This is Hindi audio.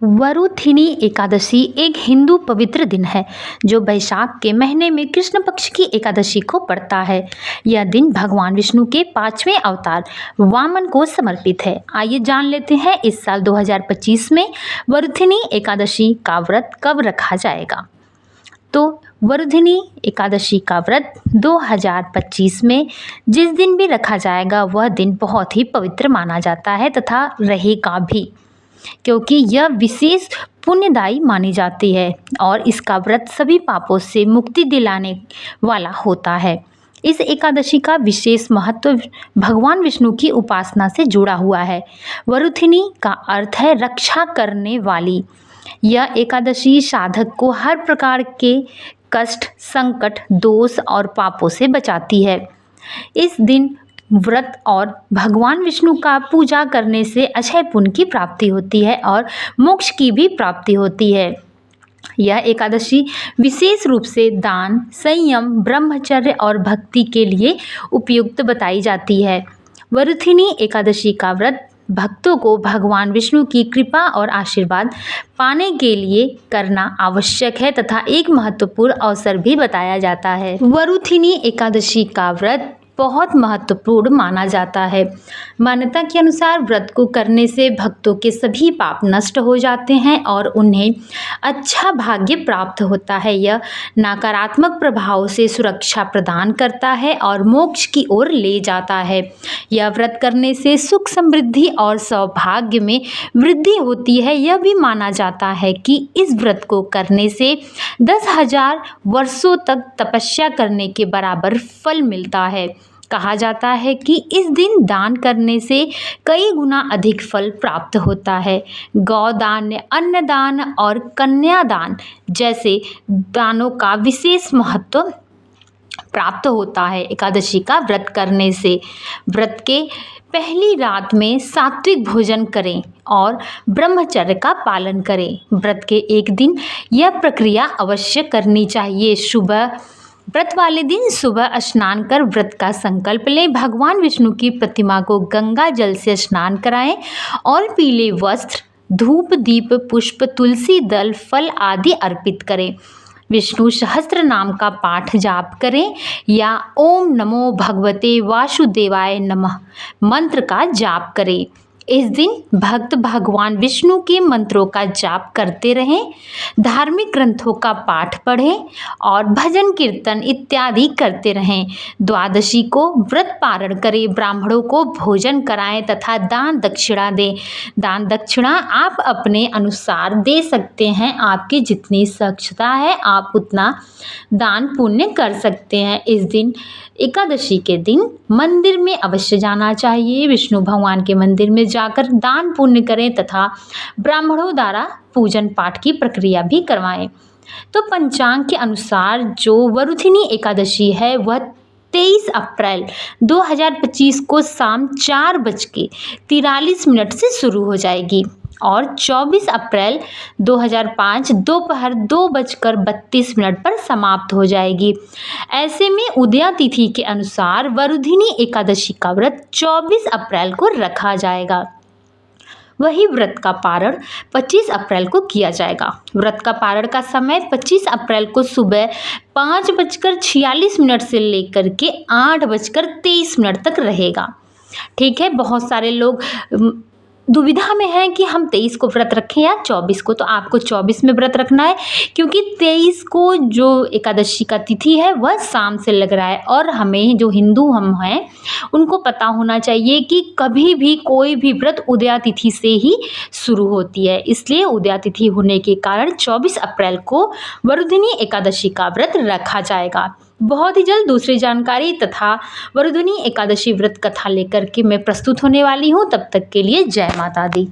वरुथिनी एकादशी एक हिंदू पवित्र दिन है जो बैसाख के महीने में कृष्ण पक्ष की एकादशी को पड़ता है। यह दिन भगवान विष्णु के 5वें अवतार वामन को समर्पित है। आइए जान लेते हैं इस साल 2025 में वरुथिनी एकादशी का व्रत कब रखा जाएगा। तो वरुथिनी एकादशी का व्रत 2025 में जिस दिन भी रखा जाएगा वह दिन बहुत ही पवित्र माना जाता है तथा रहेगा भी, क्योंकि यह विशेष पुण्यदायी मानी जाती है और इसका व्रत सभी पापों से मुक्ति दिलाने वाला होता है। इस एकादशी का विशेष महत्व भगवान विष्णु की उपासना से जुड़ा हुआ है। वरुथिनी का अर्थ है रक्षा करने वाली। यह एकादशी साधक को हर प्रकार के कष्ट, संकट, दोष और पापों से बचाती है। इस दिन व्रत और भगवान विष्णु का पूजा करने से अक्षय पुण्य की प्राप्ति होती है और मोक्ष की भी प्राप्ति होती है। यह एकादशी विशेष रूप से दान, संयम, ब्रह्मचर्य और भक्ति के लिए उपयुक्त बताई जाती है। वरुथिनी एकादशी का व्रत भक्तों को भगवान विष्णु की कृपा और आशीर्वाद पाने के लिए करना आवश्यक है तथा एक महत्वपूर्ण अवसर भी बताया जाता है। वरुथिनी एकादशी का व्रत बहुत महत्वपूर्ण माना जाता है। मान्यता के अनुसार व्रत को करने से भक्तों के सभी पाप नष्ट हो जाते हैं और उन्हें अच्छा भाग्य प्राप्त होता है। यह नकारात्मक प्रभाव से सुरक्षा प्रदान करता है और मोक्ष की ओर ले जाता है। यह व्रत करने से सुख, समृद्धि और सौभाग्य में वृद्धि होती है। यह भी माना जाता है कि इस व्रत को करने से 10,000 वर्षों तक तपस्या करने के बराबर फल मिलता है। कहा जाता है कि इस दिन दान करने से कई गुना अधिक फल प्राप्त होता है। गौदान, अन्नदान और कन्यादान जैसे दानों का विशेष महत्व प्राप्त होता है। एकादशी का व्रत करने से व्रत के पहली रात में सात्विक भोजन करें और ब्रह्मचर्य का पालन करें। व्रत के एक दिन यह प्रक्रिया अवश्य करनी चाहिए। व्रत वाले दिन सुबह स्नान कर व्रत का संकल्प लें। भगवान विष्णु की प्रतिमा को गंगा जल से स्नान कराएं और पीले वस्त्र, धूप, दीप, पुष्प, तुलसी दल, फल आदि अर्पित करें। विष्णु सहस्त्र नाम का पाठ जाप करें या ओम नमो भगवते वासुदेवाय नमः मंत्र का जाप करें। इस दिन भक्त भगवान विष्णु के मंत्रों का जाप करते रहें, धार्मिक ग्रंथों का पाठ पढ़ें और भजन कीर्तन इत्यादि करते रहें। द्वादशी को व्रत पारण करें, ब्राह्मणों को भोजन कराएं तथा दान दक्षिणा दें। दान दक्षिणा आप अपने अनुसार दे सकते हैं। आपकी जितनी सक्षमता है आप उतना दान पुण्य कर सकते हैं। इस दिन एकादशी के दिन मंदिर में अवश्य जाना चाहिए। विष्णु भगवान के मंदिर में जाकर दान पुण्य करें तथा ब्राह्मणों द्वारा पूजन पाठ की प्रक्रिया भी करवाएं। तो पंचांग के अनुसार जो वरुथिनी एकादशी है वह 23 अप्रैल 2025 को शाम 4:43 से शुरू हो जाएगी और 24 अप्रैल 2005 दोपहर 2:32 पर समाप्त हो जाएगी। ऐसे में उदया तिथि के अनुसार वरुथिनी एकादशी का व्रत 24 अप्रैल को रखा जाएगा। वही व्रत का पारण 25 अप्रैल को किया जाएगा। व्रत का पारण का समय 25 अप्रैल को सुबह 5:46 से लेकर के 8:23 तक रहेगा। ठीक है, बहुत सारे लोग दुविधा में है कि हम 23 को व्रत रखें या 24 को। तो आपको 24 में व्रत रखना है क्योंकि 23 को जो एकादशी का तिथि है वह शाम से लग रहा है और हमें जो हिंदू हम हैं उनको पता होना चाहिए कि कभी भी कोई भी व्रत उदया तिथि से ही शुरू होती है। इसलिए उदया तिथि होने के कारण 24 अप्रैल को वरुथिनी एकादशी का व्रत रखा जाएगा। बहुत ही जल्द दूसरी जानकारी तथा वरुथिनी एकादशी व्रत कथा लेकर के मैं प्रस्तुत होने वाली हूँ। तब तक के लिए जय माता दी।